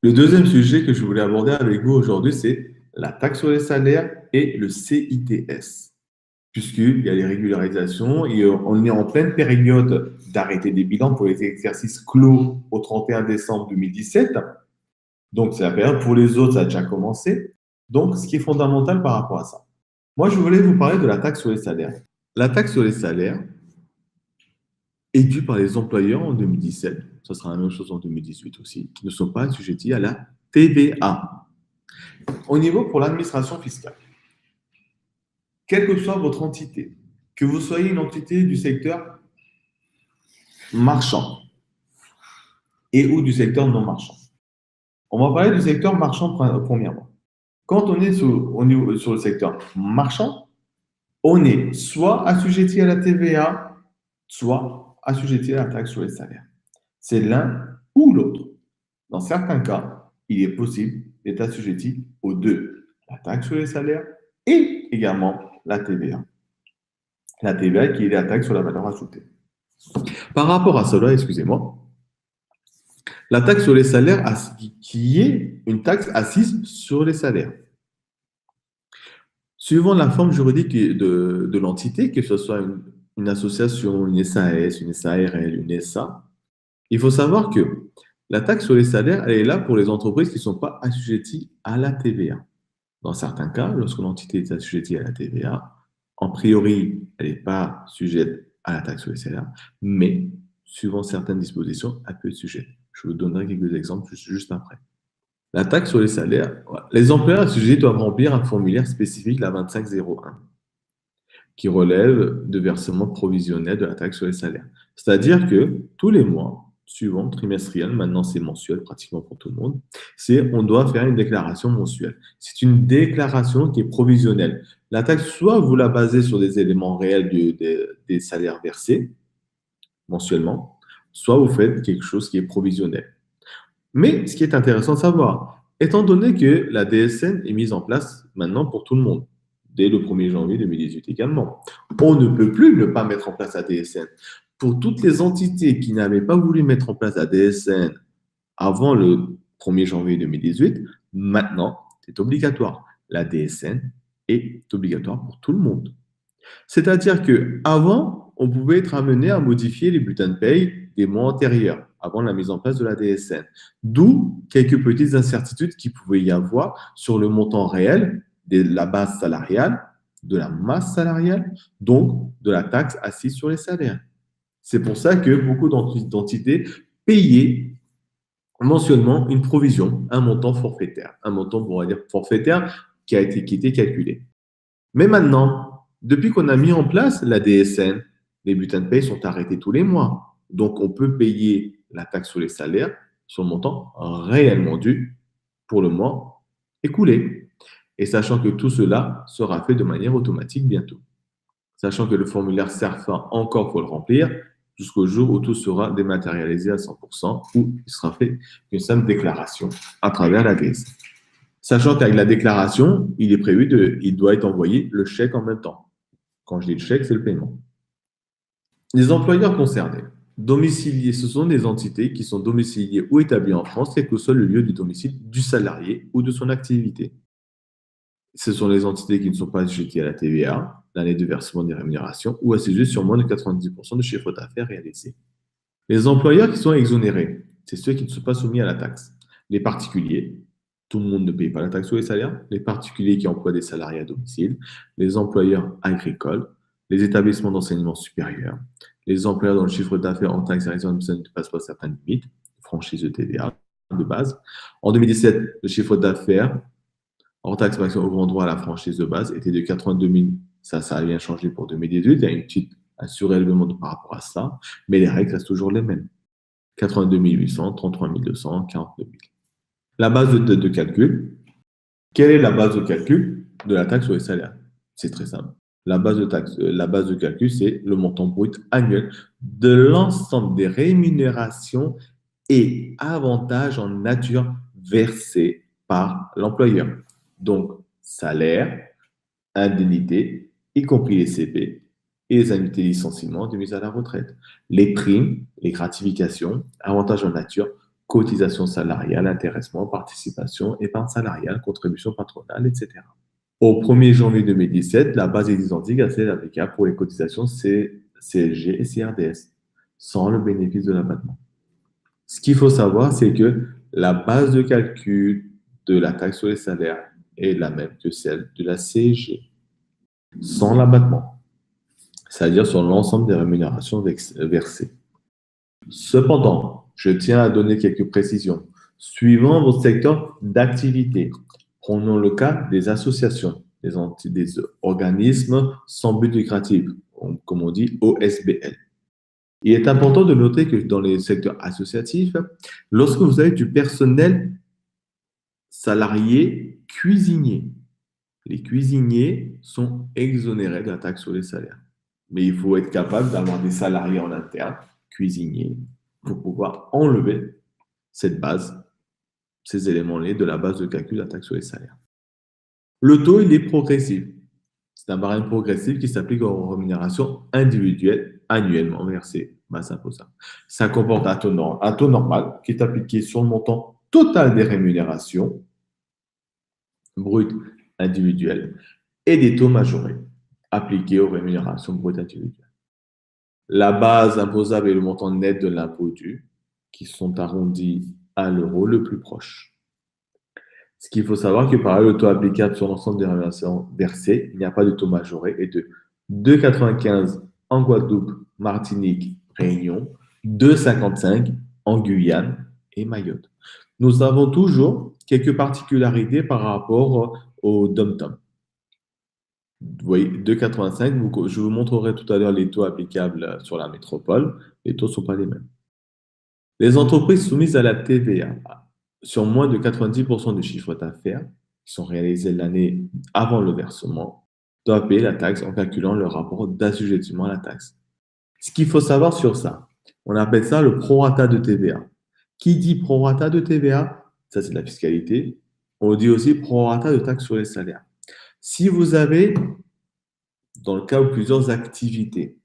Le deuxième sujet que je voulais aborder avec vous aujourd'hui, c'est la taxe sur les salaires et le CITS, puisqu'il y a les régularisations et on est en pleine période d'arrêter des bilans pour les exercices clos au 31 décembre 2017. Donc, c'est la période. Pour les autres, ça a déjà commencé. Donc, ce qui est fondamental par rapport à ça. Moi, je voulais vous parler de la taxe sur les salaires. La taxe sur les salaires est due par les employeurs en 2017. Ça sera la même chose en 2018 aussi, qui ne sont pas assujettis à la TVA. Au niveau pour l'administration fiscale, quelle que soit votre entité, que vous soyez une entité du secteur marchand et ou du secteur non marchand. On va parler du secteur marchand premièrement. Quand on est sur le secteur marchand, on est soit assujetti à la TVA, soit assujetti à la taxe sur les salaires. C'est l'un ou l'autre. Dans certains cas, il est possible d'être assujetti aux deux, la taxe sur les salaires et également la TVA. La TVA qui est la taxe sur la valeur ajoutée. Par rapport à cela, excusez-moi, la taxe sur les salaires qui est une taxe assise sur les salaires. Suivant la forme juridique de l'entité, que ce soit une association, une SAS, une SARL, une SA, il faut savoir que la taxe sur les salaires, elle est là pour les entreprises qui ne sont pas assujetties à la TVA. Dans certains cas, lorsque l'entité est assujettie à la TVA, en priori, elle n'est pas sujette à la taxe sur les salaires, mais suivant certaines dispositions, elle peut être sujette. Je vous donnerai quelques exemples juste après. La taxe sur les salaires, les employeurs assujettis doivent remplir un formulaire spécifique, la 2501, qui relève de versement provisionnel de la taxe sur les salaires. C'est-à-dire que tous les mois, suivant trimestriel, maintenant c'est mensuel pratiquement pour tout le monde, on doit faire une déclaration mensuelle. C'est une déclaration qui est provisionnelle. La taxe, soit vous la basez sur des éléments réels des salaires versés mensuellement, soit vous faites quelque chose qui est provisionnel. Mais ce qui est intéressant de savoir, étant donné que la DSN est mise en place maintenant pour tout le monde, dès le 1er janvier 2018 également, on ne peut plus ne pas mettre en place la DSN. Pour toutes les entités qui n'avaient pas voulu mettre en place la DSN avant le 1er janvier 2018, maintenant, c'est obligatoire. La DSN est obligatoire pour tout le monde. C'est-à-dire qu'avant, on pouvait être amené à modifier les bulletins de paye des mois antérieurs, avant la mise en place de la DSN. D'où quelques petites incertitudes qu'il pouvait y avoir sur le montant réel de la base salariale, de la masse salariale, donc de la taxe assise sur les salaires. C'est pour ça que beaucoup d'entités payaient mensuellement une provision, un montant forfaitaire, un montant, on va dire, forfaitaire qui était calculé. Mais maintenant, depuis qu'on a mis en place la DSN, les bulletins de paye sont arrêtés tous les mois. Donc, on peut payer la taxe sur les salaires sur le montant réellement dû pour le mois écoulé. Et sachant que tout cela sera fait de manière automatique bientôt. Sachant que le formulaire CERFA, encore faut le remplir jusqu'au jour où tout sera dématérialisé à 100%, où il sera fait une simple déclaration à travers la DSN. Sachant qu'avec la déclaration, il doit être envoyé le chèque en même temps. Quand je dis le chèque, c'est le paiement. Les employeurs concernés, domiciliés, ce sont des entités qui sont domiciliées ou établies en France, quel que soit le lieu du domicile du salarié ou de son activité. Ce sont les entités qui ne sont pas assujetties à la TVA, l'année de versement des rémunérations, ou assujetties sur moins de 90% du chiffre d'affaires réalisé. Les employeurs qui sont exonérés, c'est ceux qui ne sont pas soumis à la taxe. Les particuliers, tout le monde ne paye pas la taxe sur les salaires, les particuliers qui emploient des salariés à domicile, les employeurs agricoles, les établissements d'enseignement supérieur, les employeurs dont le chiffre d'affaires en taxe ne dépasse pas certaines limites, franchise de TVA de base. En 2017, le chiffre d'affaires hors taxe maximum ouvrant droit à la franchise de base était de 82 000. Ça a bien changé pour 2018. Il y a un surélèvement par rapport à ça, mais les règles restent toujours les mêmes. 82 800, 33 200, 42 000. La base de calcul. Quelle est la base de calcul de la taxe sur les salaires? C'est très simple. La base de calcul, c'est le montant brut annuel de l'ensemble des rémunérations et avantages en nature versés par l'employeur. Donc, salaire, indemnité, y compris les CP et les indemnités de licenciement de mise à la retraite. Les primes, les gratifications, avantages en nature, cotisation salariale, intéressement, participation, épargne salariale, contribution patronale, etc. Au 1er janvier 2017, la base est identique à celle applicable pour les cotisations CSG et CRDS, sans le bénéfice de l'abattement. Ce qu'il faut savoir, c'est que la base de calcul de la taxe sur les salaires est la même que celle de la CSG, sans l'abattement, c'est-à-dire sur l'ensemble des rémunérations versées. Cependant, je tiens à donner quelques précisions. Suivant votre secteur d'activité, prenons le cas des associations, des organismes sans but lucratif, comme on dit OSBL. Il est important de noter que dans les secteurs associatifs, lorsque vous avez du personnel salarié cuisinier, les cuisiniers sont exonérés de la taxe sur les salaires. Mais il faut être capable d'avoir des salariés en interne, cuisiniers, pour pouvoir enlever cette base, ces éléments-là de la base de calcul de la taxe sur les salaires. Le taux, il est progressif. C'est un barème progressif qui s'applique aux rémunérations individuelles annuellement versées. C'est imposable. Ça comporte un taux normal qui est appliqué sur le montant total des rémunérations brutes individuelles et des taux majorés appliqués aux rémunérations brutes individuelles. La base imposable est le montant net de l'impôt dû, qui sont arrondis à l'euro le plus proche. Ce qu'il faut savoir que par le taux applicable sur l'ensemble des rémunérations versées, il n'y a pas de taux majoré, est de 2,95 en Guadeloupe, Martinique, Réunion, 2,55 en Guyane et Mayotte. Nous avons toujours quelques particularités par rapport au dom-tom. Vous voyez, 2,85, je vous montrerai tout à l'heure les taux applicables sur la métropole. Les taux ne sont pas les mêmes. Les entreprises soumises à la TVA sur moins de 90% du chiffre d'affaires qui sont réalisés l'année avant le versement doivent payer la taxe en calculant leur rapport d'assujettissement à la taxe. Ce qu'il faut savoir sur ça, on appelle ça le prorata de TVA. Qui dit prorata de TVA, ça c'est de la fiscalité, on dit aussi prorata de taxe sur les salaires. Si vous avez, dans le cas où plusieurs activités,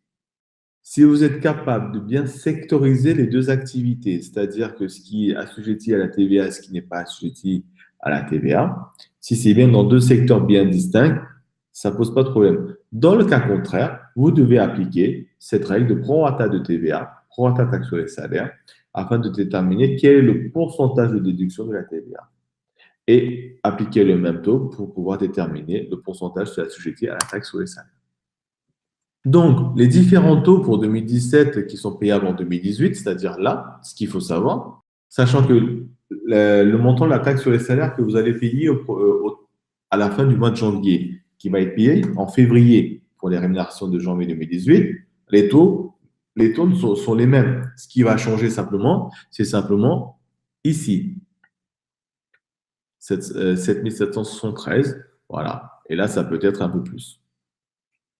si vous êtes capable de bien sectoriser les deux activités, c'est-à-dire que ce qui est assujetti à la TVA et ce qui n'est pas assujetti à la TVA, si c'est bien dans deux secteurs bien distincts, ça ne pose pas de problème. Dans le cas contraire, vous devez appliquer cette règle de prorata de TVA, prorata taxe sur les salaires, afin de déterminer quel est le pourcentage de déduction de la TVA. Et appliquer le même taux pour pouvoir déterminer le pourcentage qui est assujetti à la taxe sur les salaires. Donc, les différents taux pour 2017 qui sont payables en 2018, c'est-à-dire là, ce qu'il faut savoir, sachant que le montant de la taxe sur les salaires que vous allez payer à la fin du mois de janvier, qui va être payé en février pour les rémunérations de janvier 2018, les taux sont les mêmes. Ce qui va changer simplement, c'est simplement ici, 7773, voilà. Et là, ça peut être un peu plus.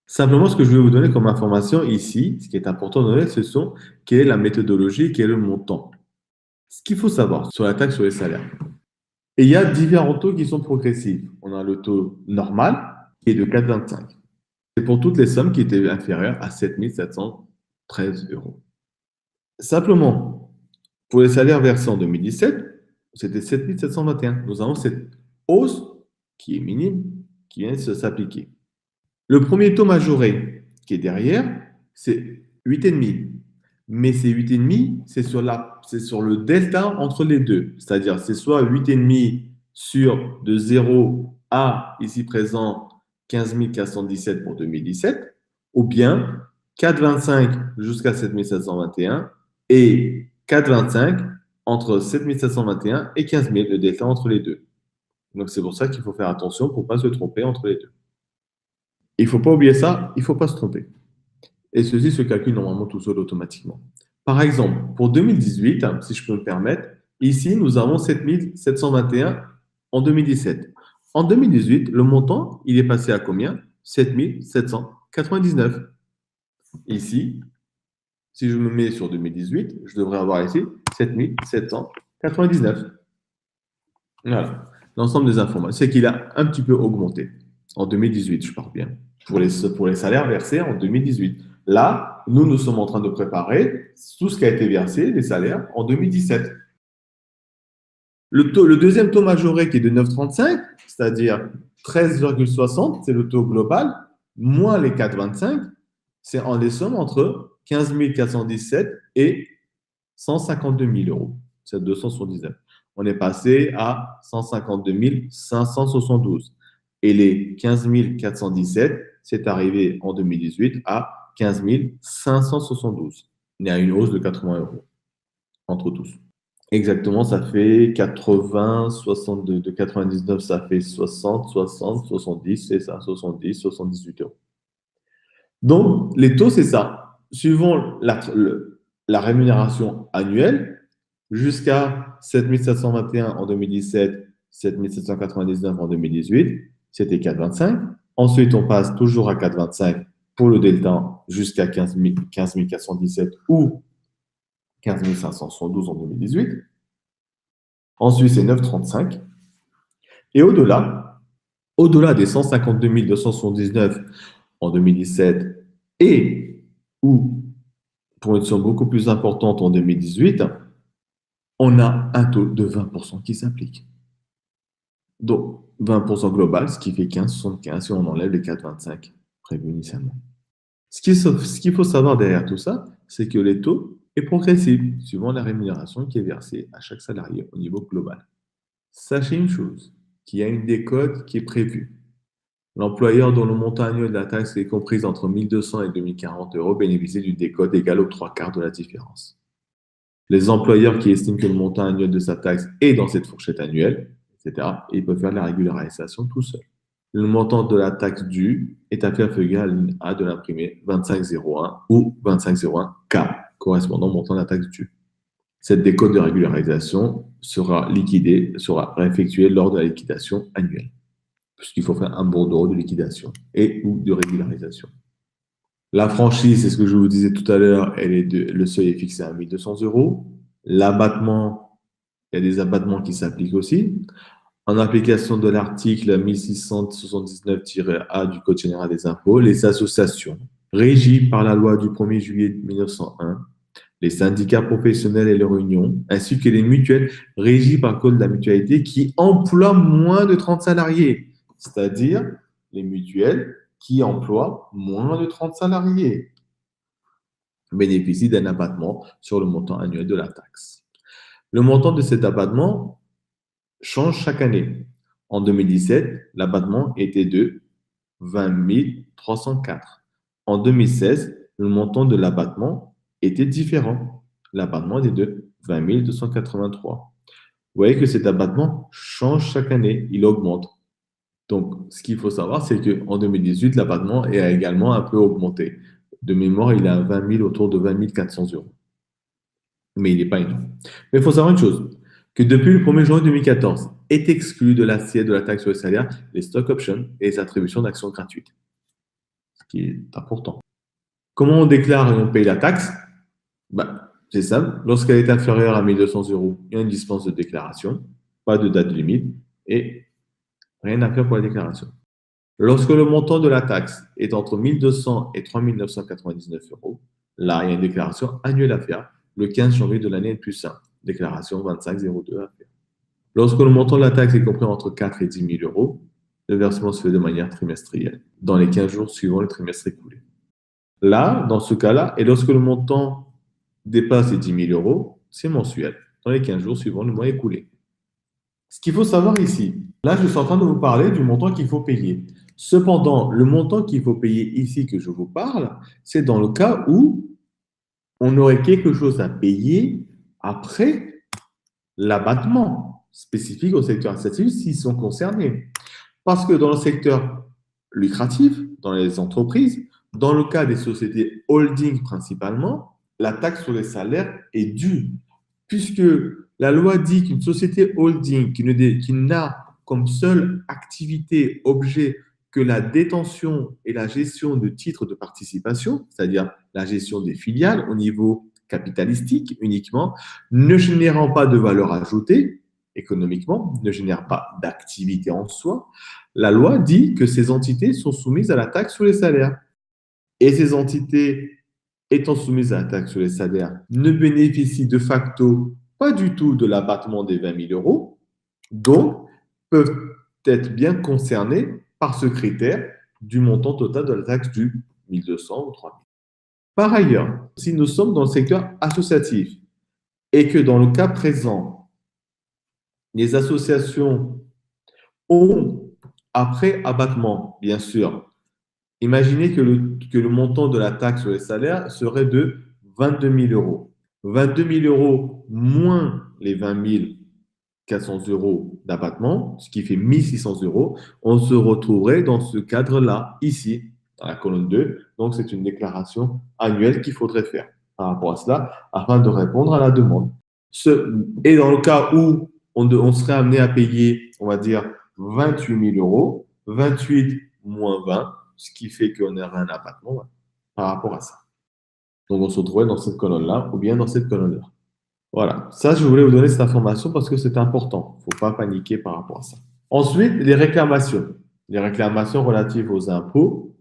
Simplement, ce que je vais vous donner comme information ici, ce qui est important de donner, ce sont quelle est la méthodologie, quel est le montant. Ce qu'il faut savoir sur la taxe sur les salaires. Et il y a différents taux qui sont progressifs. On a le taux normal qui est de 4,25. C'est pour toutes les sommes qui étaient inférieures à 7 713 euros. Simplement, pour les salaires versés en 2017, c'était 7 721. Nous avons cette hausse qui est minime, qui vient de s'appliquer. Le premier taux majoré qui est derrière, c'est 8,5. Mais ces 8,5, c'est sur le delta entre les deux. C'est-à-dire, c'est soit 8,5 sur de 0 à, ici présent, 15 417 pour 2017, ou bien 4,25 jusqu'à 7 721 et 4,25 entre 7 721 et 15 000, le delta entre les deux. Donc, c'est pour ça qu'il faut faire attention pour ne pas se tromper entre les deux. Il ne faut pas oublier ça, il ne faut pas se tromper. Et ceci se calcule normalement tout seul automatiquement. Par exemple, pour 2018, si je peux me permettre, ici, nous avons 7 721 en 2017. En 2018, le montant, il est passé à combien? 7 799. Ici, si je me mets sur 2018, je devrais avoir ici 7 799. Voilà. L'ensemble des informations, c'est qu'il a un petit peu augmenté. En 2018, je parle bien. Pour les salaires versés en 2018. Là, nous sommes en train de préparer tout ce qui a été versé, les salaires, en 2017. Le deuxième taux majoré qui est de 9,35, c'est-à-dire 13,60, c'est le taux global, moins les 4,25, c'est en les sommes entre 15 417 et 152 000 euros. C'est 279. On est passé à 152 572. Et les 15 417, c'est arrivé en 2018 à 15 572. Il y a une hausse de 80 euros entre tous. Exactement, ça fait 80, 62. De 99, ça fait 60, 60, 70, c'est ça, 70, 78 euros. Donc, les taux, c'est ça. Suivant la rémunération annuelle, jusqu'à 7 721 en 2017, 7 799 en 2018, c'était 4,25. Ensuite, on passe toujours à 4,25 pour le delta jusqu'à 15 417 ou 15 572 en 2018. Ensuite, c'est 9,35. Et au-delà des 152 279 en 2017 et ou pour une somme beaucoup plus importante en 2018, on a un taux de 20% qui s'applique. Donc, 20% global, ce qui fait 15,75 si on enlève les 4,25 prévus initialement. Ce qu'il faut savoir derrière tout ça, c'est que les taux est progressif suivant la rémunération qui est versée à chaque salarié au niveau global. Sachez une chose, qu'il y a une décote qui est prévue. L'employeur dont le montant annuel de la taxe est comprise entre 1 200 et 2 040 euros bénéficie d'une décote égale aux 3/4 de la différence. Les employeurs qui estiment que le montant annuel de sa taxe est dans cette fourchette annuelle, etc., ils peuvent faire la régularisation tout seul. Le montant de la taxe due est à faire figurer à la ligne A de l'imprimé 2501 ou 2501K, correspondant au montant de la taxe due. Cette décote de régularisation sera effectuée lors de la liquidation annuelle, puisqu'il faut faire un bordereau de liquidation et ou de régularisation. La franchise, c'est ce que je vous disais tout à l'heure, le seuil est fixé à 1 200 euros. L'abattement, il y a des abattements qui s'appliquent aussi. En application de l'article 1679-A du Code général des impôts, les associations régies par la loi du 1er juillet 1901, les syndicats professionnels et leurs unions, ainsi que les mutuelles régies par le Code de la mutualité qui emploient moins de 30 salariés, c'est-à-dire les mutuelles qui emploient moins de 30 salariés, bénéficient d'un abattement sur le montant annuel de la taxe. Le montant de cet abattement change chaque année. En 2017, l'abattement était de 20 304. En 2016, le montant de l'abattement était différent. L'abattement était de 20 283. Vous voyez que cet abattement change chaque année, il augmente. Donc, ce qu'il faut savoir, c'est qu'en 2018, l'abattement a également un peu augmenté. De mémoire, il est à 20 000, autour de 20 400 euros. Mais il n'est pas énorme. Mais il faut savoir une chose, que depuis le 1er janvier 2014, est exclu de l'assiette de la taxe sur les salaires les stock options et les attributions d'actions gratuites. Ce qui est important. Comment on déclare et on paye la taxe? C'est simple. Lorsqu'elle est inférieure à 1 200 euros, il y a une dispense de déclaration, pas de date limite et rien à faire pour la déclaration. Lorsque le montant de la taxe est entre 1 200 et 3 999 euros, là, il y a une déclaration annuelle à faire le 15 janvier de l'année +1. Déclaration 2502 à faire. Lorsque le montant de la taxe est compris entre 4 et 10 000 euros, le versement se fait de manière trimestrielle, dans les 15 jours suivant le trimestre écoulé. Là, dans ce cas-là, et lorsque le montant dépasse les 10 000 euros, c'est mensuel, dans les 15 jours suivant le mois écoulé. Ce qu'il faut savoir ici, là, je suis en train de vous parler du montant qu'il faut payer. Cependant, le montant qu'il faut payer ici que je vous parle, c'est dans le cas où on aurait quelque chose à payer après l'abattement spécifique au secteur associatif s'ils sont concernés. Parce que dans le secteur lucratif, dans les entreprises, dans le cas des sociétés holding principalement, la taxe sur les salaires est due. Puisque la loi dit qu'une société holding qui n'a comme seule activité, objet, que la détention et la gestion de titres de participation, c'est-à-dire la gestion des filiales au niveau capitalistique uniquement, ne générant pas de valeur ajoutée économiquement, ne génère pas d'activité en soi, la loi dit que ces entités sont soumises à la taxe sur les salaires. Et ces entités étant soumises à la taxe sur les salaires ne bénéficient de facto pas du tout de l'abattement des 20 000 euros, Donc, peuvent être bien concernés par ce critère du montant total de la taxe du 1200 ou 3000. Par ailleurs, si nous sommes dans le secteur associatif et que dans le cas présent, les associations ont, après abattement, bien sûr, imaginez que le montant de la taxe sur les salaires serait de 22 000 euros. 22 000 euros moins les 20 400 euros d'abattement, ce qui fait 1600 euros, on se retrouverait dans ce cadre-là, ici, dans la colonne 2. Donc, c'est une déclaration annuelle qu'il faudrait faire par rapport à cela, afin de répondre à la demande. Et dans le cas où on serait amené à payer, on va dire, 28 000 euros, 28 moins 20, ce qui fait qu'on aurait un abattement par rapport à ça. Donc, on se retrouverait dans cette colonne-là ou bien dans cette colonne-là. Voilà, ça, je voulais vous donner cette information parce que c'est important. Il ne faut pas paniquer par rapport à ça. Ensuite, les réclamations. Les réclamations relatives aux impôts,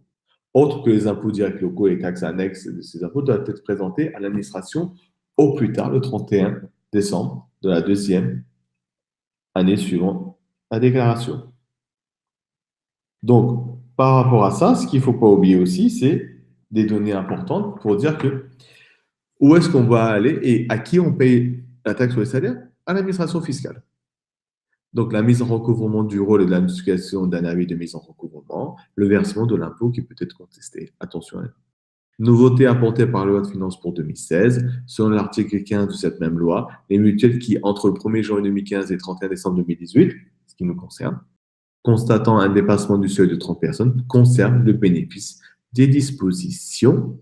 autres que les impôts directs locaux et taxes annexes de ces impôts, doivent être présentées à l'administration au plus tard le 31 décembre de la deuxième année suivant la déclaration. Donc, par rapport à ça, ce qu'il ne faut pas oublier aussi, c'est des données importantes pour dire que où est-ce qu'on va aller et à qui on paye la taxe sur les salaires? À l'administration fiscale. Donc, la mise en recouvrement du rôle et de la notification d'un avis de mise en recouvrement, le versement de l'impôt qui peut être contesté. Attention. Nouveauté apportée par la loi de finances pour 2016, selon l'article 15 de cette même loi, les mutuelles qui, entre le 1er janvier 2015 et le 31 décembre 2018, ce qui nous concerne, constatant un dépassement du seuil de 30 personnes, conservent le bénéfice des dispositions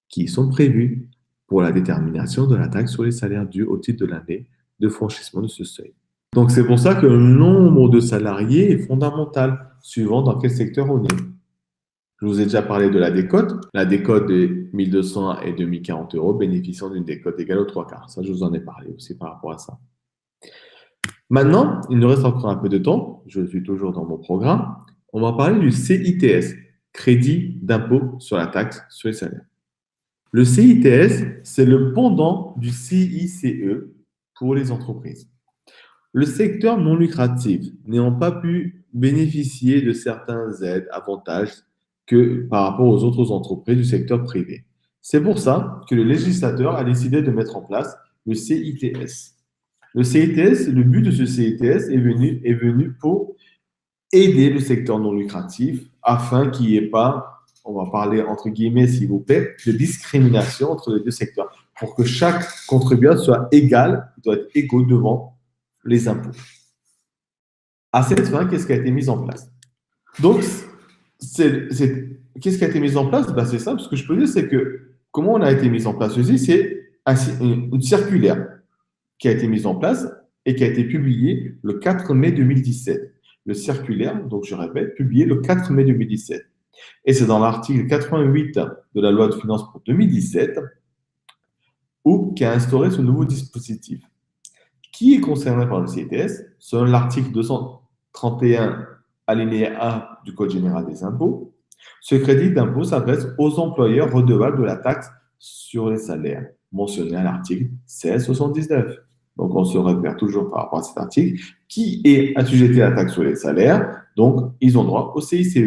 qui sont prévues pour la détermination de la taxe sur les salaires dus au titre de l'année de franchissement de ce seuil. Donc, c'est pour ça que le nombre de salariés est fondamental, suivant dans quel secteur on est. Je vous ai déjà parlé de la décote. La décote de 1200 et 2040 euros bénéficiant d'une décote égale aux 3/4. Ça, je vous en ai parlé aussi par rapport à ça. Maintenant, il nous reste encore un peu de temps. Je suis toujours dans mon programme. On va parler du CITS, Crédit d'impôt sur la taxe sur les salaires. Le CITS, c'est le pendant du CICE pour les entreprises. Le secteur non lucratif n'ayant pas pu bénéficier de certains aides, avantages que par rapport aux autres entreprises du secteur privé. C'est pour ça que le législateur a décidé de mettre en place le CITS. Le CITS, le but de ce CITS est venu pour aider le secteur non lucratif afin qu'il n'y ait pas, on va parler entre guillemets s'il vous plaît, de discrimination entre les deux secteurs pour que chaque contribuable soit égal, doit être égaux devant les impôts. À cette fin, qu'est-ce qui a été mis en place? Donc, qu'est-ce qui a été mis en place? Ben, c'est simple. Ce que je peux dire, c'est que comment on a été mis en place aussi, c'est une circulaire qui a été mise en place et qui a été publiée le 4 mai 2017. Le circulaire, donc je répète, publié le 4 mai 2017. Et c'est dans l'article 88 de la loi de finances pour 2017 qui a instauré ce nouveau dispositif. Qui est concerné par le CITS? Selon l'article 231 alinéa 1 du Code général des impôts, ce crédit d'impôt s'adresse aux employeurs redevables de la taxe sur les salaires, mentionné à l'article 1679. Donc, on se réfère toujours par rapport à cet article, qui est assujetti à la taxe sur les salaires, donc ils ont droit au CICE.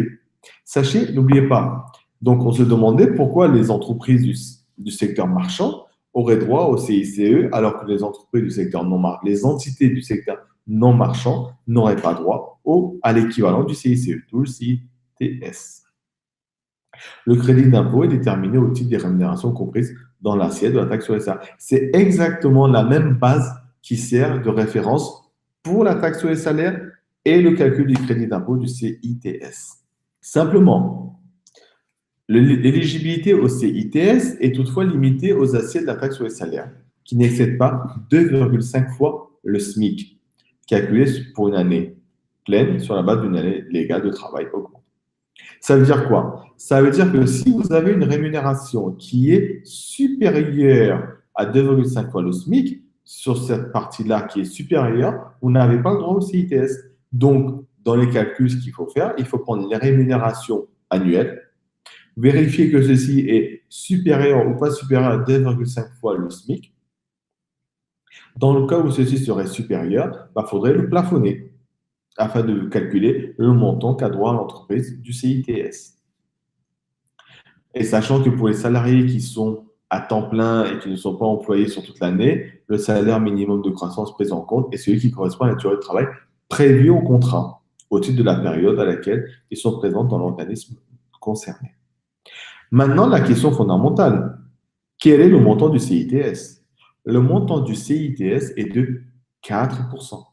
Sachez, n'oubliez pas, donc on se demandait pourquoi les entreprises du secteur marchand auraient droit au CICE, alors que les entreprises du secteur non marchand, les entités du secteur non marchand n'auraient pas droit à l'équivalent du CICE, tout le CITS. Le crédit d'impôt est déterminé au titre des rémunérations comprises dans l'assiette de la taxe sur les salaires. C'est exactement la même base qui sert de référence pour la taxe sur les salaires et le calcul du crédit d'impôt du CITS. Simplement, l'éligibilité au CITS est toutefois limitée aux assiettes de la taxe sur les salaires, qui n'excèdent pas 2,5 fois le SMIC, calculé pour une année pleine sur la base d'une année légale de travail augmentée. Ça veut dire quoi? Ça veut dire que si vous avez une rémunération qui est supérieure à 2,5 fois le SMIC, sur cette partie-là qui est supérieure, vous n'avez pas le droit au CITS. Donc, dans les calculs, ce qu'il faut faire, il faut prendre les rémunérations annuelles, vérifier que ceci est supérieur ou pas supérieur à 2,5 fois le SMIC, Dans le cas où ceci serait supérieur, il faudrait le plafonner afin de calculer le montant qu'a droit l'entreprise du CITS. Et sachant que pour les salariés qui sont à temps plein et qui ne sont pas employés sur toute l'année, le salaire minimum de croissance pris en compte est celui qui correspond à la durée de travail prévue au contrat au titre de la période à laquelle ils sont présents dans l'organisme concerné. Maintenant, la question fondamentale, quel est le montant du CITS? Le montant du CITS est de 4%.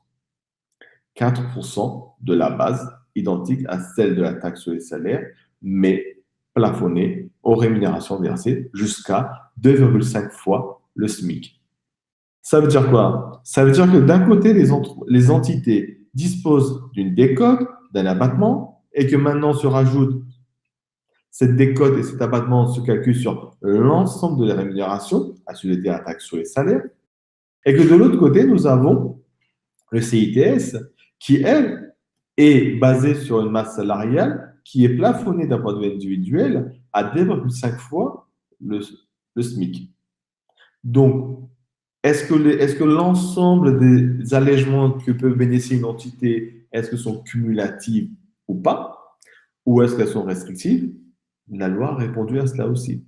4% de la base, identique à celle de la taxe sur les salaires, mais plafonnée aux rémunérations versées jusqu'à 2,5 fois le SMIC. Ça veut dire quoi? Ça veut dire que d'un côté, les entités disposent d'une décote, d'un abattement, et que maintenant se rajoute cette décote et cet abattement se calculent sur l'ensemble de la rémunération assujettée à la taxe sur les salaires, et que de l'autre côté, nous avons le CITS qui, elle, est basé sur une masse salariale qui est plafonnée d'un point de vue individuel à 2,5 fois le SMIC. Donc, est-ce que l'ensemble des allègements que peut bénéficier une entité, est-ce que sont cumulatives ou pas? Ou est-ce qu'elles sont restrictives? La loi a répondu à cela aussi.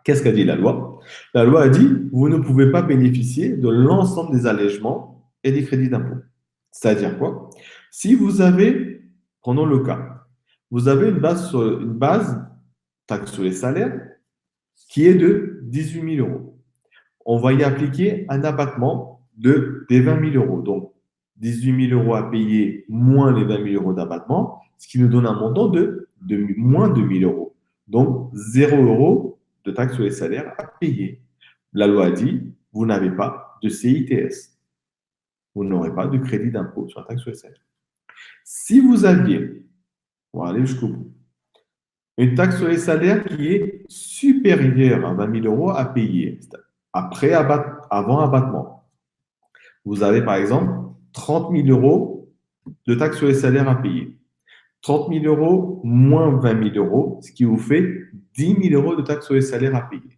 Qu'est-ce qu'a dit la loi? La loi a dit, vous ne pouvez pas bénéficier de l'ensemble des allègements et des crédits d'impôt. C'est-à-dire quoi? Si vous avez, prenons le cas, vous avez une base taxe sur les salaires qui est de 18 000 euros. On va y appliquer un abattement des 20 000 euros. Donc, 18 000 euros à payer moins les 20 000 euros d'abattement, ce qui nous donne un montant de moins de 1 000 euros. Donc, 0 euros de taxe sur les salaires à payer. La loi a dit, vous n'avez pas de CITS. Vous n'aurez pas de crédit d'impôt sur la taxe sur les salaires. Si vous aviez, on va aller jusqu'au bout, une taxe sur les salaires qui est supérieure à 20 000 euros à payer avant abattement, vous avez par exemple 30 000 euros de taxe sur les salaires à payer. 30 000 euros moins 20 000 euros, ce qui vous fait 10 000 euros de taxe sur les salaires à payer.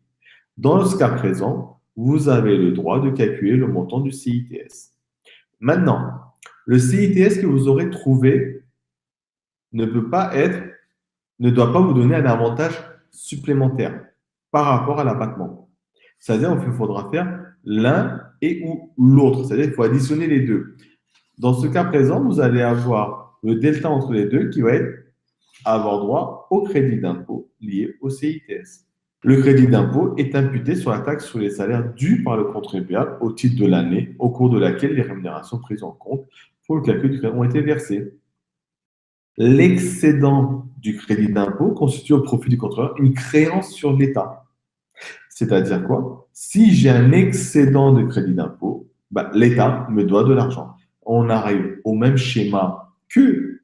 Dans ce cas présent, vous avez le droit de calculer le montant du CITS. Maintenant, le CITS que vous aurez trouvé ne doit pas vous donner un avantage supplémentaire par rapport à l'abattement. C'est-à-dire qu'il faudra faire l'un et ou l'autre. C'est-à-dire qu'il faut additionner les deux. Dans ce cas présent, vous allez avoir le delta entre les deux qui va avoir droit au crédit d'impôt lié au CITS. Le crédit d'impôt est imputé sur la taxe sur les salaires dus par le contribuable au titre de l'année au cours de laquelle les rémunérations prises en compte pour le calcul du crédit ont été versées. L'excédent du crédit d'impôt constitue au profit du contrôleur une créance sur l'État. C'est-à-dire quoi? Si j'ai un excédent de crédit d'impôt, l'État me doit de l'argent. On arrive au même schéma que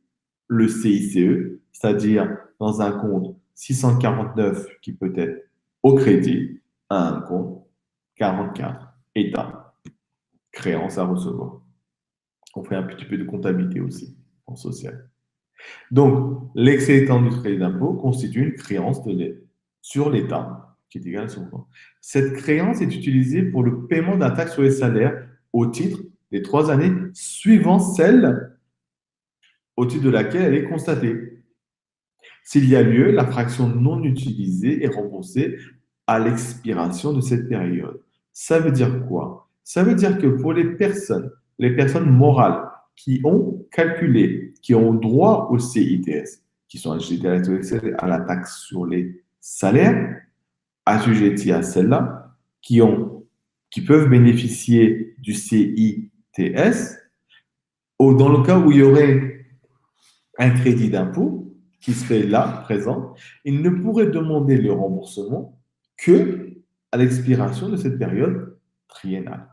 le CICE, c'est-à-dire dans un compte 649 qui peut être au crédit à un compte 44 État, créance à recevoir. On fait un petit peu de comptabilité aussi en social. Donc, l'excédent du crédit d'impôt constitue une créance sur l'État qui est égale à son compte. Cette créance est utilisée pour le paiement d'un taxe sur les salaires au titre des 3 années suivant celle au titre de laquelle elle est constatée. S'il y a lieu, la fraction non utilisée est remboursée à l'expiration de cette période. Ça veut dire quoi? Ça veut dire que pour les personnes morales qui ont calculé, qui ont droit au CITS, qui sont assujetties à la taxe sur les salaires, assujetties à celle-là, qui peuvent bénéficier du CITS, ou dans le cas où il y aurait un crédit d'impôt qui serait là, présent, ils ne pourraient demander le remboursement que à l'expiration de cette période triennale.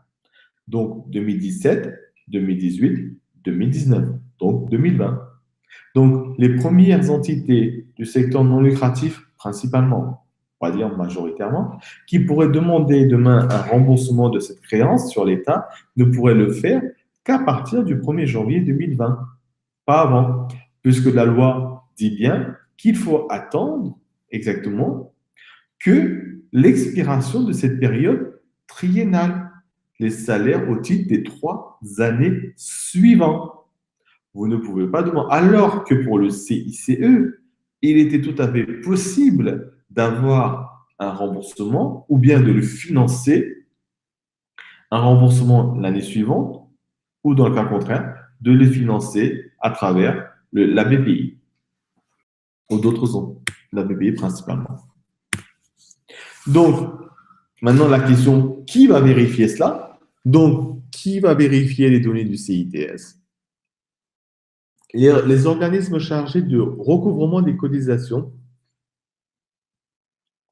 Donc 2017, 2018, 2019, donc 2020. Donc les premières entités du secteur non lucratif, principalement, on va dire majoritairement, qui pourraient demander demain un remboursement de cette créance sur l'État, ne pourraient le faire qu'à partir du 1er janvier 2020, pas avant, puisque la loi dit bien qu'il faut attendre exactement que l'expiration de cette période triennale. les salaires au titre des 3 années suivantes. Vous ne pouvez pas demander. Alors que pour le CICE, il était tout à fait possible d'avoir un remboursement ou bien de le financer, un remboursement l'année suivante, ou dans le cas contraire, de le financer à travers la BPI ou d'autres zones, la BPI principalement. Donc, maintenant, la question, qui va vérifier cela? Donc, qui va vérifier les données du CITS? Les organismes chargés de recouvrement des cotisations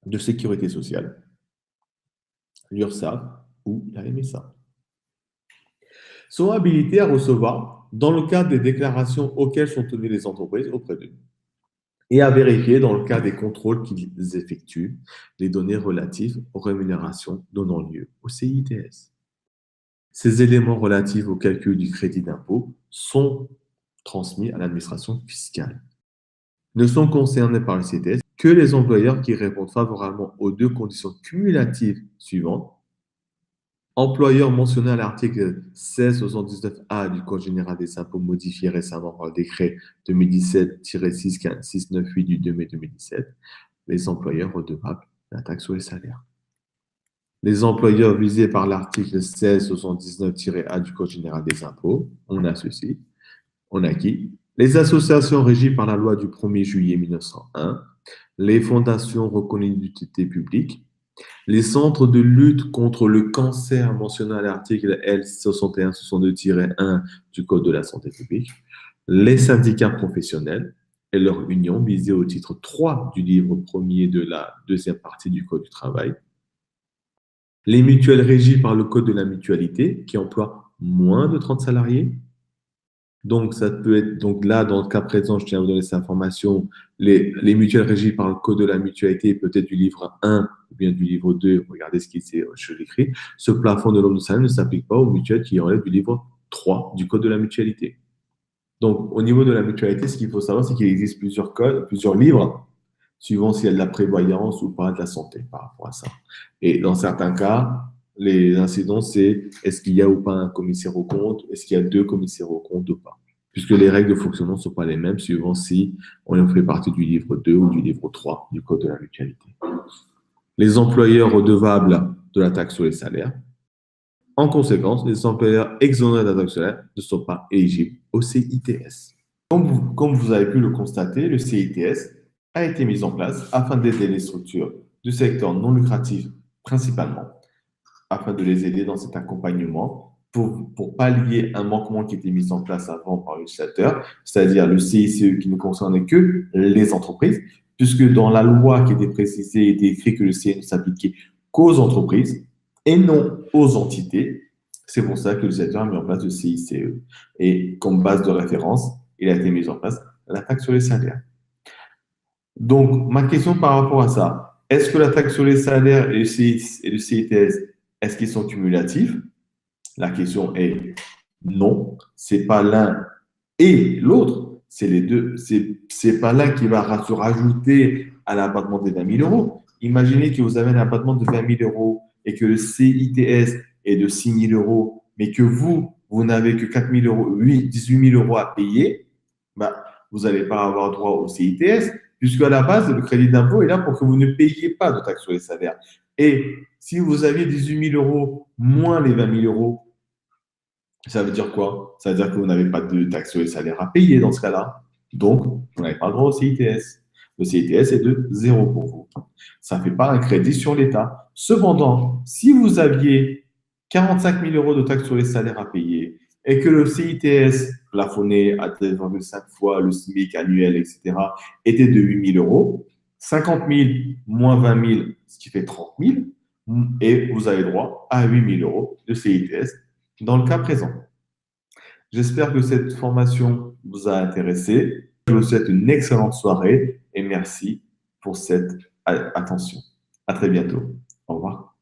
de sécurité sociale, l'URSSAF ou la MSA, sont habilités à recevoir, dans le cadre des déclarations auxquelles sont tenues les entreprises auprès d'eux, et à vérifier, dans le cas des contrôles qu'ils effectuent, les données relatives aux rémunérations donnant lieu au CITS. Ces éléments relatifs au calcul du crédit d'impôt sont transmis à l'administration fiscale. Ne sont concernés par le CITS que les employeurs qui répondent favorablement aux 2 conditions cumulatives suivantes. Employeur mentionné à l'article 1679A du Code général des impôts modifié récemment par le décret 2017-698 du 2 mai 2017, les employeurs redevables de la taxe sur les salaires. Les employeurs visés par l'article 1679-A du Code général des impôts, on a ceci, on a qui? Les associations régies par la loi du 1er juillet 1901, les fondations reconnues d'utilité publique, les centres de lutte contre le cancer mentionnés à l'article L6162-1 du Code de la santé publique, les syndicats professionnels et leurs unions visées au titre 3 du livre 1er de la 2e partie du Code du travail, les mutuelles régies par le Code de la mutualité qui emploient moins de 30 salariés. Donc, ça peut être, donc là, dans le cas présent, je tiens à vous donner cette information, les mutuelles régies par le Code de la mutualité, peut-être du livre 1 ou bien du livre 2, regardez ce qui est, je l'écris, ce plafond de l'homme de salaire ne s'applique pas aux mutuelles qui relèvent du livre 3 du Code de la mutualité. Donc, au niveau de la mutualité, ce qu'il faut savoir, c'est qu'il existe plusieurs codes, plusieurs livres, suivant s'il y a de la prévoyance ou pas de la santé par rapport à ça. Et dans certains cas, les incidents, c'est est-ce qu'il y a ou pas un commissaire aux comptes, est-ce qu'il y a 2 commissaires aux comptes ou pas. Puisque les règles de fonctionnement ne sont pas les mêmes suivant si on fait partie du livre 2 ou du livre 3 du Code de la mutualité. Les employeurs redevables de la taxe sur les salaires. En conséquence, les employeurs exonérés de la taxe sur les salaires ne sont pas éligibles au CITS. Comme vous avez pu le constater, le CITS a été mis en place afin d'aider les structures du secteur non lucratif principalement, afin de les aider dans cet accompagnement pour pallier un manquement qui était mis en place avant par le législateur, c'est-à-dire le CICE qui ne concernait que les entreprises, puisque dans la loi qui était précisée, il était écrit que le CICE ne s'appliquait qu'aux entreprises et non aux entités. C'est pour ça que le législateur a mis en place le CICE. Et comme base de référence, il a été mis en place la taxe sur les salaires. Donc, ma question par rapport à ça, est-ce que la taxe sur les salaires et le CITS, est-ce qu'ils sont cumulatifs? La question est non, c'est pas l'un et l'autre, c'est les deux. C'est pas l'un qui va se rajouter à l'abattement de 20 000 euros. Imaginez que vous avez un abattement de 20 000 euros et que le CITS est de 6 000 euros, mais que vous n'avez que 4 000 euros, 18 000 euros à payer, bah, vous n'allez pas avoir droit au CITS, puisque à la base, le crédit d'impôt est là pour que vous ne payiez pas de taxe sur les salaires. Et si vous aviez 18 000 euros moins les 20 000 euros, ça veut dire quoi? Ça veut dire que vous n'avez pas de taxe sur les salaires à payer dans ce cas-là. Donc, vous n'avez pas le droit au CITS. Le CITS est de 0 pour vous. Ça ne fait pas un crédit sur l'État. Cependant, si vous aviez 45 000 euros de taxe sur les salaires à payer et que le CITS plafonné à 2,5 fois le SMIC annuel, etc., était de 8 000 euros, 50 000 moins 20 000, ce qui fait 30 000, et vous avez droit à 8 000 euros de CITS dans le cas présent. J'espère que cette formation vous a intéressé. Je vous souhaite une excellente soirée et merci pour cette attention. À très bientôt. Au revoir.